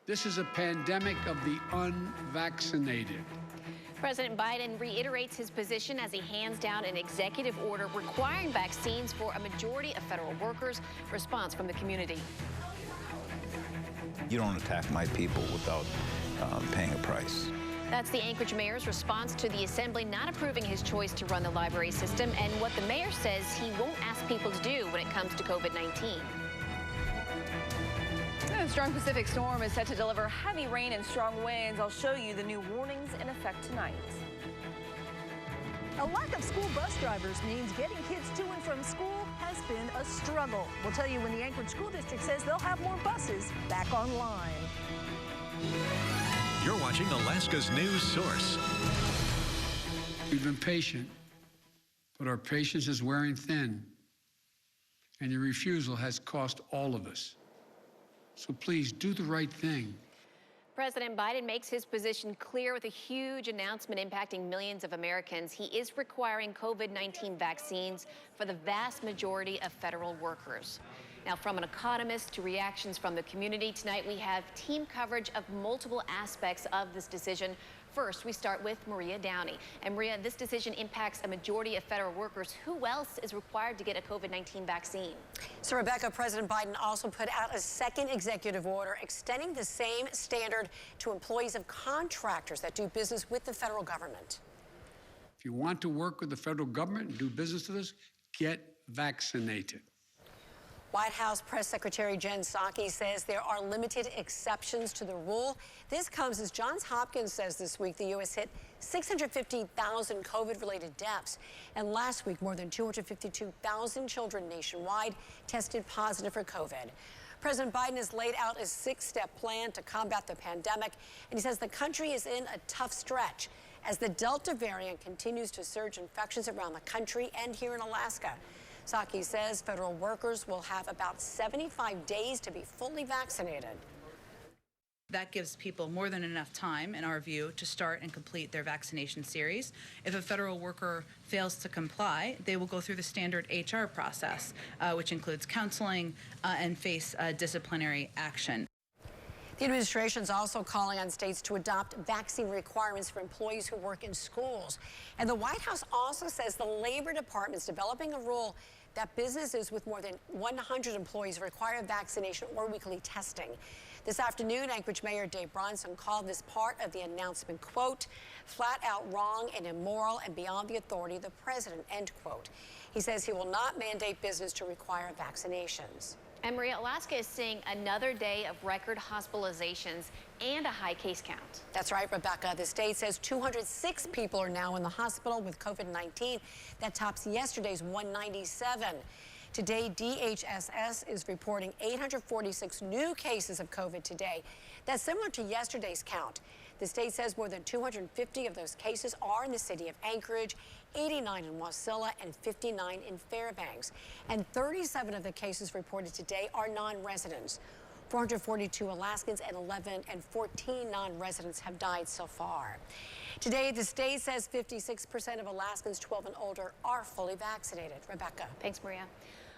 This is a pandemic of the unvaccinated. President Biden reiterates his position as he hands down an executive order requiring vaccines for a majority of federal workers. Response from the community. You don't attack my people without paying a price. That's the Anchorage mayor's response to the assembly not approving his choice to run the library system and what the mayor says he won't ask people to do when it comes to COVID-19. A strong Pacific storm is set to deliver heavy rain and strong winds. I'll show you the new warnings in effect tonight. A lack of school bus drivers means getting kids to and from school has been a struggle. We'll tell you when the Anchorage School District says they'll have more buses back online. You're watching Alaska's news source. We've been patient, but our patience is wearing thin, and your refusal has cost all of us. So please do the right thing. President Biden makes his position clear with a huge announcement impacting millions of Americans. He is requiring COVID-19 vaccines for the vast majority of federal workers. Now, from an economist to reactions from the community, tonight we have team coverage of multiple aspects of this decision. First, we start with Maria Downey. And Maria, this decision impacts a majority of federal workers. Who else is required to get a COVID-19 vaccine? So, Rebecca, President Biden also put out a second executive order extending the same standard to employees of contractors that do business with the federal government. If you want to work with the federal government and do business with us, get vaccinated. White House Press Secretary Jen Psaki says there are limited exceptions to the rule. This comes as Johns Hopkins says this week the U.S. hit 650,000 COVID-related deaths. And last week, more than 252,000 children nationwide tested positive for COVID. President Biden has laid out a 6-step plan to combat the pandemic, and he says the country is in a tough stretch as the Delta variant continues to surge infections around the country and here in Alaska. Psaki says federal workers will have about 75 days to be fully vaccinated. That gives people more than enough time, in our view, to start and complete their vaccination series. If a federal worker fails to comply, they will go through the standard HR process, which includes counseling and face disciplinary action. The administration is also calling on states to adopt vaccine requirements for employees who work in schools. And the White House also says the Labor Department is developing a rule that businesses with more than 100 employees require vaccination or weekly testing. This afternoon, Anchorage Mayor Dave Bronson called this part of the announcement, quote, flat out wrong and immoral and beyond the authority of the president, end quote. He says he will not mandate business to require vaccinations. And Maria, Alaska is seeing another day of record hospitalizations and a high case count. That's right, Rebecca. The state says 206 people are now in the hospital with COVID-19. That tops yesterday's 197. Today, DHSS is reporting 846 new cases of COVID today. That's similar to yesterday's count. The state says more than 250 of those cases are in the city of Anchorage, 89 in Wasilla, and 59 in Fairbanks. And 37 of the cases reported today are non-residents. 442 Alaskans and 14 non-residents have died so far. Today, the state says 56% of Alaskans 12 and older are fully vaccinated. Rebecca. Thanks, Maria.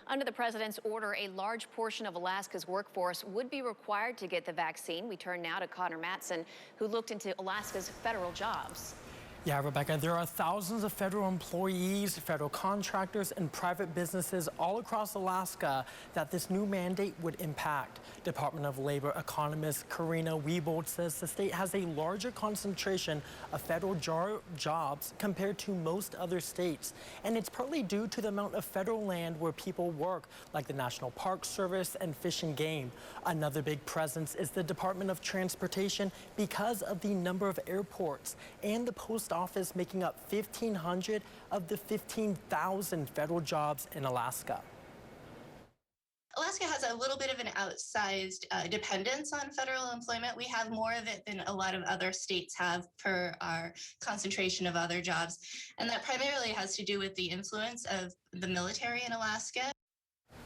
Under the president's order, a large portion of Alaska's workforce would be required to get the vaccine. We turn now to Connor Matson, who looked into Alaska's federal jobs. Yeah, Rebecca, there are thousands of federal employees, federal contractors, and private businesses all across Alaska that this new mandate would impact. Department of Labor economist Karina Wiebold says the state has a larger concentration of federal jobs compared to most other states. And it's partly due to the amount of federal land where people work, like the National Park Service and Fish and Game. Another big presence is the Department of Transportation because of the number of airports and the post office making up 1,500 of the 15,000 federal jobs in Alaska. Alaska has a little bit of an outsized dependence on federal employment. We have more of it than a lot of other states have per our concentration of other jobs. And that primarily has to do with the influence of the military in Alaska.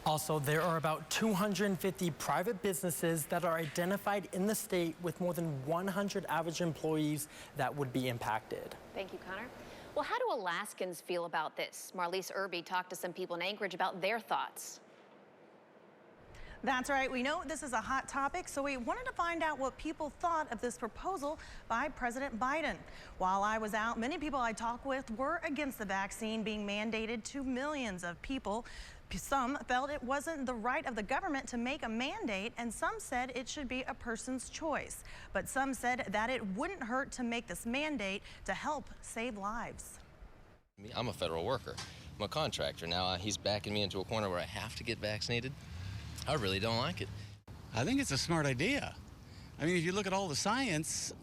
Also, there are about 250 private businesses that are identified in the state with more than 100 average employees that would be impacted. Thank you, Connor. Well, how do Alaskans feel about this? Marlise Irby talked to some people in Anchorage about their thoughts. That's right. We know this is a hot topic, so we wanted to find out what people thought of this proposal by President Biden. While I was out, many people I talked with were against the vaccine being mandated to millions of people. Some felt it wasn't the right of the government to make a mandate, and some said it should be a person's choice. But some said that it wouldn't hurt to make this mandate to help save lives. I'm a federal worker. I'm a contractor. Now he's backing me into a corner where I have to get vaccinated. I really don't like it. I think it's a smart idea. I mean, if you look at all the science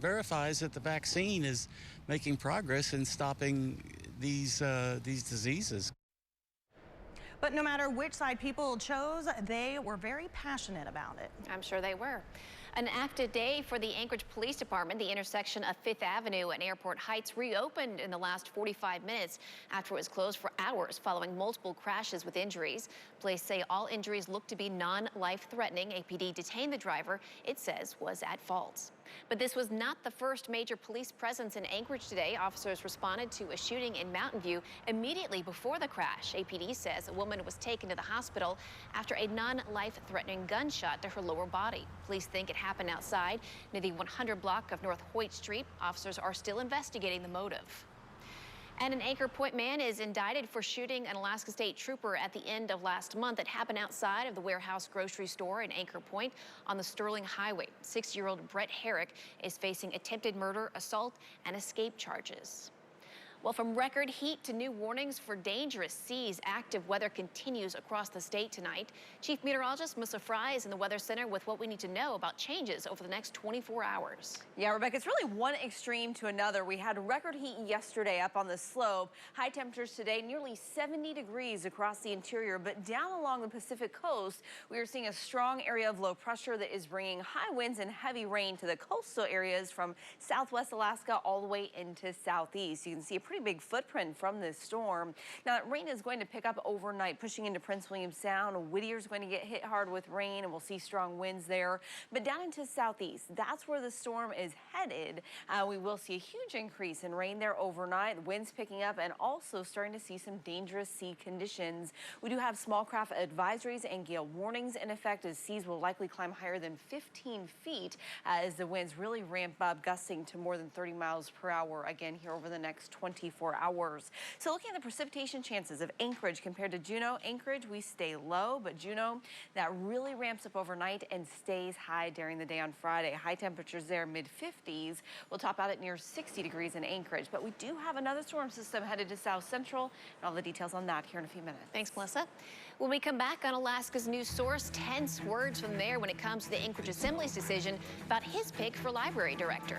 verifies that the vaccine is making progress in stopping these diseases. But no matter which side people chose, they were very passionate about it. I'm sure they were. An active day for the Anchorage Police Department. The intersection of 5th Avenue and Airport Heights reopened in the last 45 minutes after it was closed for hours following multiple crashes with injuries. Police say all injuries look to be non-life-threatening. APD detained the driver it says was at fault. But this was not the first major police presence in Anchorage today. Officers responded to a shooting in Mountain View immediately before the crash. APD says a woman was taken to the hospital after a non-life-threatening gunshot to her lower body. Police think it happened outside near the 100 block of North Hoyt Street. Officers are still investigating the motive. And an Anchor Point man is indicted for shooting an Alaska State Trooper at the end of last month. It happened outside of the Warehouse grocery store in Anchor Point on the Sterling Highway. 6-year-old Brett Herrick is facing attempted murder, assault, and escape charges. Well, from record heat to new warnings for dangerous seas, active weather continues across the state tonight. Chief Meteorologist Melissa Fry is in the Weather Center with what we need to know about changes over the next 24 hours. Yeah, Rebecca, it's really one extreme to another. We had record heat yesterday up on the slope. High temperatures today, nearly 70 degrees across the interior, but down along the Pacific coast, we are seeing a strong area of low pressure that is bringing high winds and heavy rain to the coastal areas from southwest Alaska all the way into southeast. You can see a pretty big footprint from this storm. Now, that rain is going to pick up overnight, pushing into Prince William Sound. Whittier's going to get hit hard with rain, and we'll see strong winds there. But down into southeast, that's where the storm is headed. We will see a huge increase in rain there overnight, winds picking up, and also starting to see some dangerous sea conditions. We do have small craft advisories and gale warnings in effect, as seas will likely climb higher than 15 feet as the winds really ramp up, gusting to more than 30 miles per hour again here over the next 24 hours. So looking at the precipitation chances of Anchorage compared to Juneau, Anchorage, we stay low, but Juneau, that really ramps up overnight and stays high during the day on Friday. High temperatures there, mid-50s. We'll top out at near 60 degrees in Anchorage, but we do have another storm system headed to South Central, and all the details on that here in a few minutes. Thanks, Melissa. When we come back on Alaska's news source, tense words from the mayor when it comes to the Anchorage Assembly's decision about his pick for library director.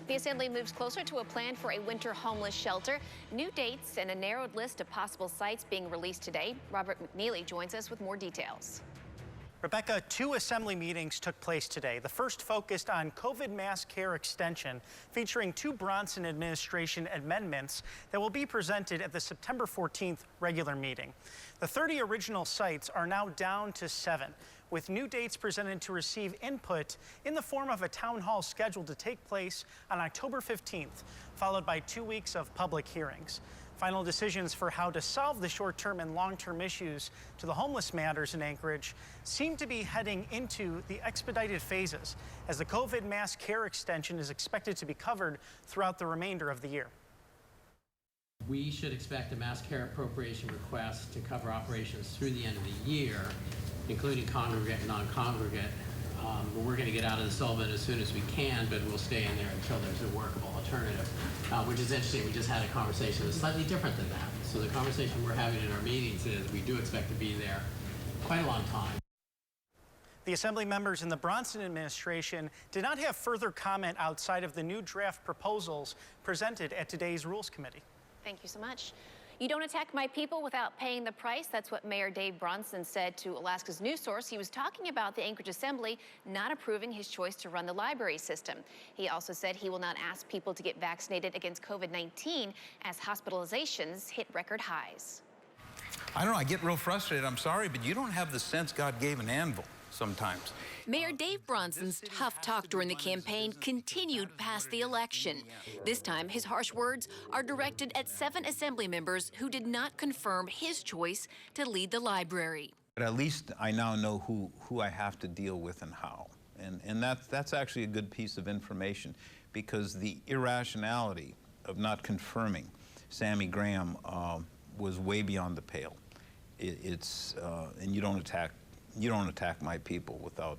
The Assembly moves closer to a plan for a winter homeless shelter. New dates and a narrowed list of possible sites being released today. Robert McNeely joins us with more details. Rebecca, 2 Assembly meetings took place today. The first focused on COVID mass care extension, featuring 2 Bronson administration amendments that will be presented at the September 14th regular meeting. The 30 original sites are now down to 7, with new dates presented to receive input in the form of a town hall scheduled to take place on October 15th, followed by 2 weeks of public hearings. Final decisions for how to solve the short-term and long-term issues to the homeless matters in Anchorage seem to be heading into the expedited phases, as the COVID mass care extension is expected to be covered throughout the remainder of the year. We should expect a mass care appropriation request to cover operations through the end of the year, including congregate and non-congregate. We're going to get out of the Sullivan as soon as we can, but we'll stay in there until there's a workable alternative, which is interesting. We just had a conversation that's slightly different than that. So the conversation we're having in our meetings is we do expect to be there quite a long time. The Assembly members in the Bronson administration did not have further comment outside of the new draft proposals presented at today's Rules Committee. Thank you so much. You don't attack my people without paying the price. That's what Mayor Dave Bronson said to Alaska's news source. He was talking about the Anchorage Assembly not approving his choice to run the library system. He also said he will not ask people to get vaccinated against COVID-19 as hospitalizations hit record highs. I don't know, I get real frustrated. I'm sorry, but you don't have the sense God gave an anvil. sometimes. Mayor Dave Bronson's tough talk during the campaign continued past the election. This time, his harsh words are directed at 7 assembly members who did not confirm his choice to lead the library. But at least I now know who I have to deal with and how. And that's actually a good piece of information, because the irrationality of not confirming Sammy Graham was way beyond the pale. And you don't attack my people without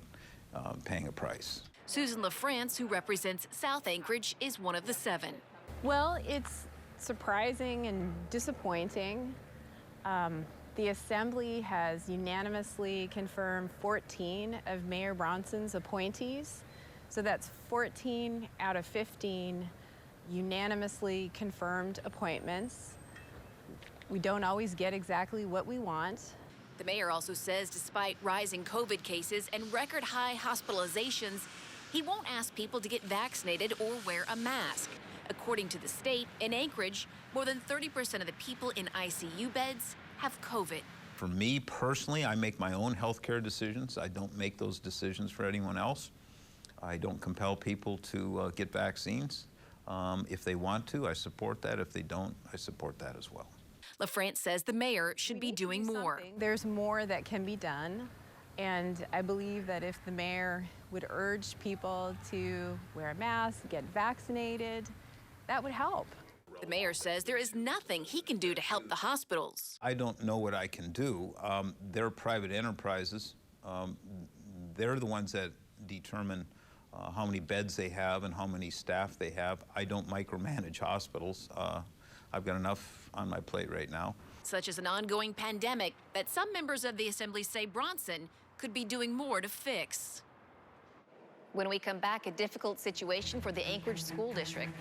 paying a price. Susan LaFrance, who represents South Anchorage, is one of the 7. Well, it's surprising and disappointing. The Assembly has unanimously confirmed 14 of Mayor Bronson's appointees. So that's 14 out of 15 unanimously confirmed appointments. We don't always get exactly what we want. The mayor also says despite rising COVID cases and record high hospitalizations, he won't ask people to get vaccinated or wear a mask. According to the state, in Anchorage, more than 30% of the people in ICU beds have COVID. For me personally, I make my own health care decisions. I don't make those decisions for anyone else. I don't compel people to get vaccines. If they want to, I support that. If they don't, I support that as well. LaFrance says the mayor should be doing more. There's more that can be done, and I believe that if the mayor would urge people to wear a mask, get vaccinated, that would help. The mayor says there is nothing he can do to help the hospitals. I don't know what I can do. They're private enterprises. They're the ones that determine how many beds they have and how many staff they have. I don't micromanage hospitals. I've got enough on my plate right now. Such as an ongoing pandemic that some members of the Assembly say Bronson could be doing more to fix. When we come back, a difficult situation for the Anchorage School District.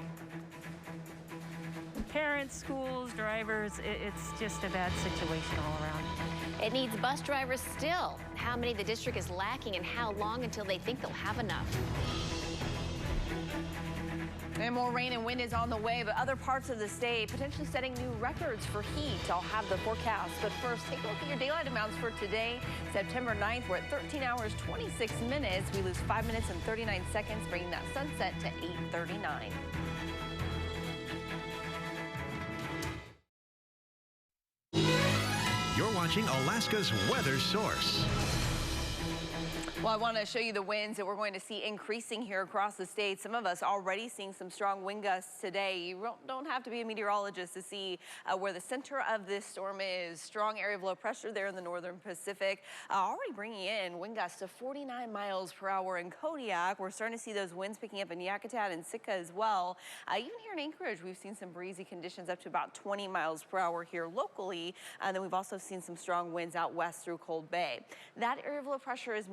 Parents, schools, drivers, it's just a bad situation all around. It needs bus drivers still. How many the district is lacking and how long until they think they'll have enough? And more rain and wind is on the way, but other parts of the state potentially setting new records for heat. I'll have the forecast. But first, take a look at your daylight amounts for today, September 9th. We're at 13 hours, 26 minutes. We lose 5 minutes and 39 seconds, bringing that sunset to 8:39. You're watching Alaska's Weather Source. Well, I want to show you the winds that we're going to see increasing here across the state. Some of us already seeing some strong wind gusts today. You don't have to be a meteorologist to see where the center of this storm is. Strong area of low pressure there in the northern Pacific, already bringing in wind gusts of 49 miles per hour in Kodiak. We're starting to see those winds picking up in Yakutat and Sitka as well. Even here in Anchorage, we've seen some breezy conditions up to about 20 miles per hour here locally. And then we've also seen some strong winds out west through Cold Bay. That area of low pressure is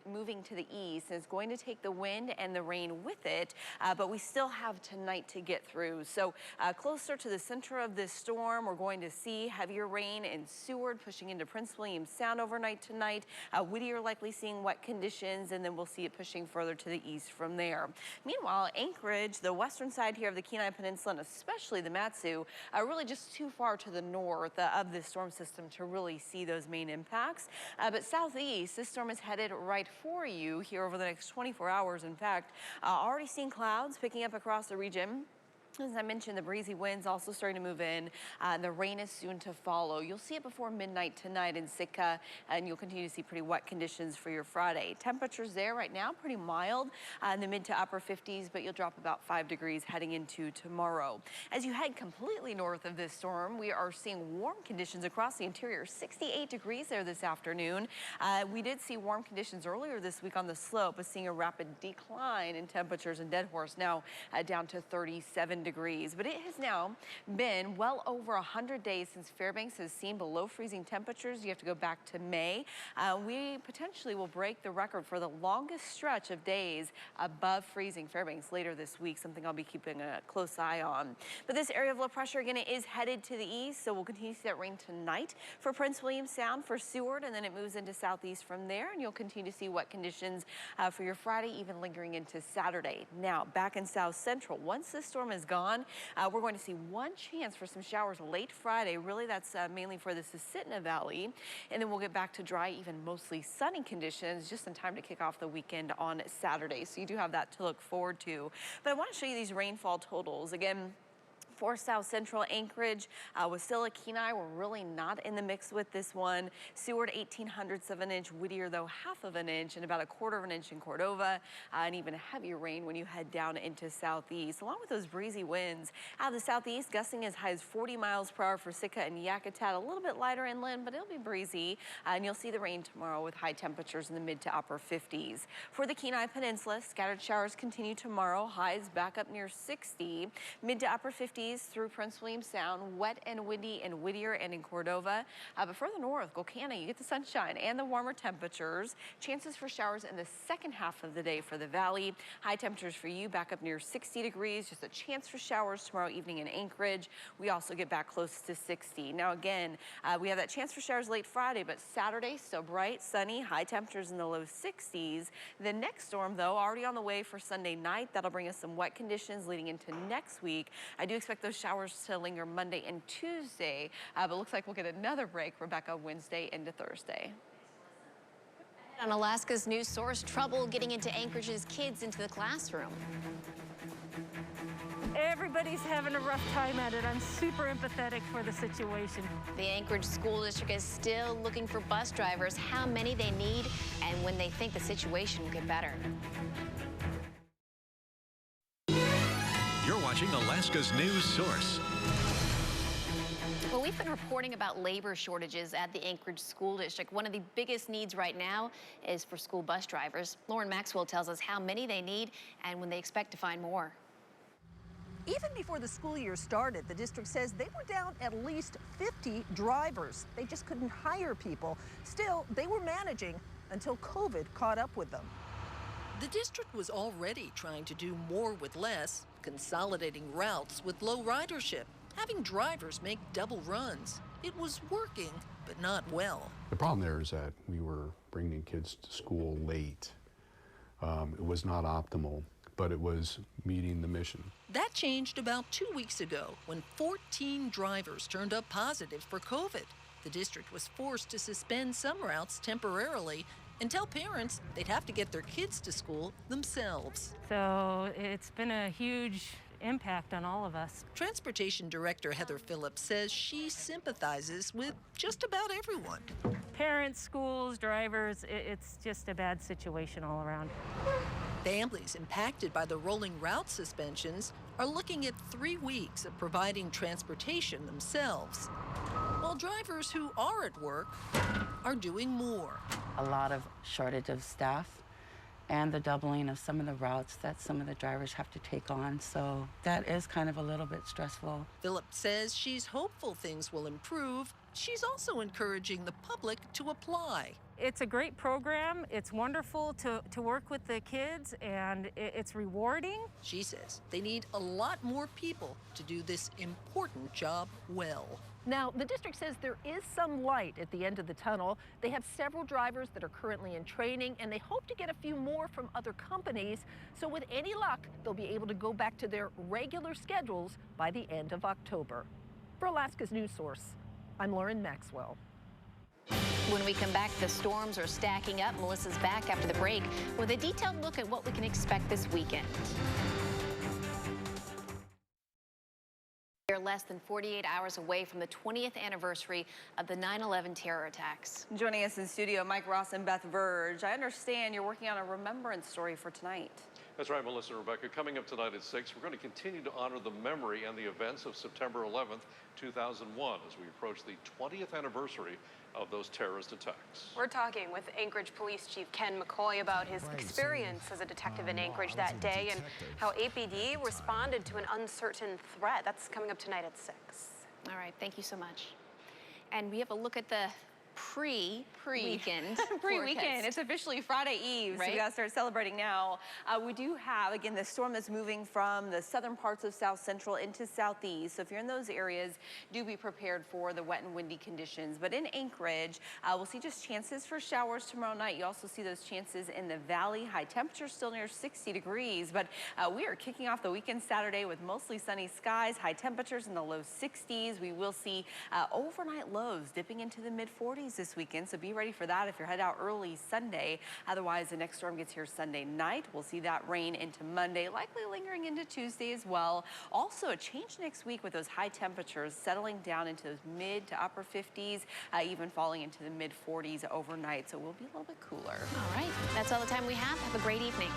moving to the east, and it's going to take the wind and the rain with it, but we still have tonight to get through. So closer to the center of this storm, we're going to see heavier rain in Seward pushing into Prince William Sound overnight tonight. Whittier likely seeing wet conditions, and then we'll see it pushing further to the east from there. Meanwhile, Anchorage, the western side here of the Kenai Peninsula, and especially the Mat-Su, really just too far to the north of this storm system to really see those main impacts. But southeast, this storm is headed right for you here over the next 24 hours. In fact, already seeing clouds picking up across the region. As I mentioned, the breezy winds also starting to move in. The rain is soon to follow. You'll see it before midnight tonight in Sitka, and you'll continue to see pretty wet conditions for your Friday. Temperatures there right now pretty mild in the mid to upper 50s, but you'll drop about 5 degrees heading into tomorrow. As you head completely north of this storm, we are seeing warm conditions across the interior. 68 degrees there this afternoon. We did see warm conditions earlier this week on the slope, but seeing a rapid decline in temperatures in Dead Horse now down to 37 degrees. But it has now been well over 100 days since Fairbanks has seen below freezing temperatures. You have to go back to May. We potentially will break the record for the longest stretch of days above freezing Fairbanks later this week, something I'll be keeping a close eye on. But this area of low pressure, again, it is headed to the east, so we'll continue to see that rain tonight for Prince William Sound, for Seward, and then it moves into southeast from there, and you'll continue to see wet conditions for your Friday, even lingering into Saturday. Now, back in South Central, once this storm is gone, on. We're going to see one chance for some showers late Friday. Really, that's mainly for the Susitna Valley. And then we'll get back to dry, even mostly sunny conditions just in time to kick off the weekend on Saturday. So you do have that to look forward to. But I want to show you these rainfall totals. Again, for South Central Anchorage, Wasilla, Kenai, we're really not in the mix with this one. Seward, 1/1800ths of an inch. Whittier, though, 1/2 of an inch, and about 1/4 of an inch in Cordova, and even heavier rain when you head down into southeast, along with those breezy winds. Out of the southeast, gusting as high as 40 miles per hour for Sitka and Yakutat, a little bit lighter inland, but it'll be breezy, and you'll see the rain tomorrow with high temperatures in the mid to upper 50s. For the Kenai Peninsula, scattered showers continue tomorrow, highs back up near 60, mid to upper 50s through Prince William Sound, wet and windy in Whittier and in Cordova. But further north, Golcana, you get the sunshine and the warmer temperatures. Chances for showers in the second half of the day for the valley. High temperatures for you back up near 60 degrees. Just a chance for showers tomorrow evening in Anchorage. We also get back close to 60. Now again, we have that chance for showers late Friday, but Saturday still bright, sunny, high temperatures in the low 60s. The next storm, though, already on the way for Sunday night. That'll bring us some wet conditions leading into next week. I do expect those showers to linger Monday and Tuesday, but looks like we'll get another break, Rebecca, Wednesday into Thursday. On Alaska's news source, trouble getting into Anchorage's kids into the classroom. Everybody's having a rough time at it. I'm super empathetic for the situation. The Anchorage School District is still looking for bus drivers, how many they need, and when they think the situation will get better. You're watching Alaska's news source. Well, we've been reporting about labor shortages at the Anchorage School District. One of the biggest needs right now is for school bus drivers. Lauren Maxwell tells us how many they need and when they expect to find more. Even before the school year started, the district says they were down at least 50 drivers. They just couldn't hire people. Still, they were managing until COVID caught up with them. The district was already trying to do more with less, consolidating routes with low ridership, having drivers make double runs. It was working, but not well. The problem there is that we were bringing kids to school late. It was not optimal, but it was meeting the mission. That changed about 2 weeks ago when 14 drivers turned up positive for COVID. The district was forced to suspend some routes temporarily and tell parents they'd have to get their kids to school themselves. So it's been a huge impact on all of us. Transportation Director Heather Phillips says she sympathizes with just about everyone. Parents, schools, drivers, it's just a bad situation all around. Families impacted by the rolling route suspensions are looking at 3 weeks of providing transportation themselves, while drivers who are at work are doing more. A lot of shortage of staff and the doubling of some of the routes that some of the drivers have to take on. So that is kind of a little bit stressful. Phillips says she's hopeful things will improve. She's also encouraging the public to apply. It's a great program. It's wonderful to work with the kids, and it's rewarding. She says they need a lot more people to do this important job well. Now, the district says there is some light at the end of the tunnel. They have several drivers that are currently in training, and they hope to get a few more from other companies. So with any luck, they'll be able to go back to their regular schedules by the end of October. For Alaska's news source, I'm Lauren Maxwell. When we come back, the storms are stacking up. Melissa's back after the break with a detailed look at what we can expect this weekend. We're less than 48 hours away from the 20th anniversary of the 9/11 terror attacks. Joining us in studio, Mike Ross and Beth Verge. I understand you're working on a remembrance story for tonight. That's right, Melissa and Rebecca. Coming up tonight at 6, we're going to continue to honor the memory and the events of September 11th, 2001, as we approach the 20th anniversary of those terrorist attacks. We're talking with Anchorage Police Chief Ken McCoy about his experience as a detective in Anchorage that day and how APD responded to an uncertain threat. That's coming up tonight at 6. All right, thank you so much. And we have a look at the pre-weekend. Pre-weekend. It's officially Friday Eve, so Right? we got to start celebrating now. We do have, again, the storm that's moving from the southern parts of South Central into Southeast. So if you're in those areas, do be prepared for the wet and windy conditions. But in Anchorage, we'll see just chances for showers tomorrow night. You also see those chances in the valley. High temperature still near 60 degrees, but we are kicking off the weekend Saturday with mostly sunny skies, high temperatures in the low 60s. We will see overnight lows dipping into the mid-40s this weekend, so be ready for that if you're headed out early Sunday. Otherwise, the next storm gets here Sunday night. We'll see that rain into Monday, likely lingering into Tuesday as well. Also, a change next week with those high temperatures settling down into those mid to upper 50s, even falling into the mid-40s overnight, so we'll be a little bit cooler. All right, that's all the time we have. Have a great evening.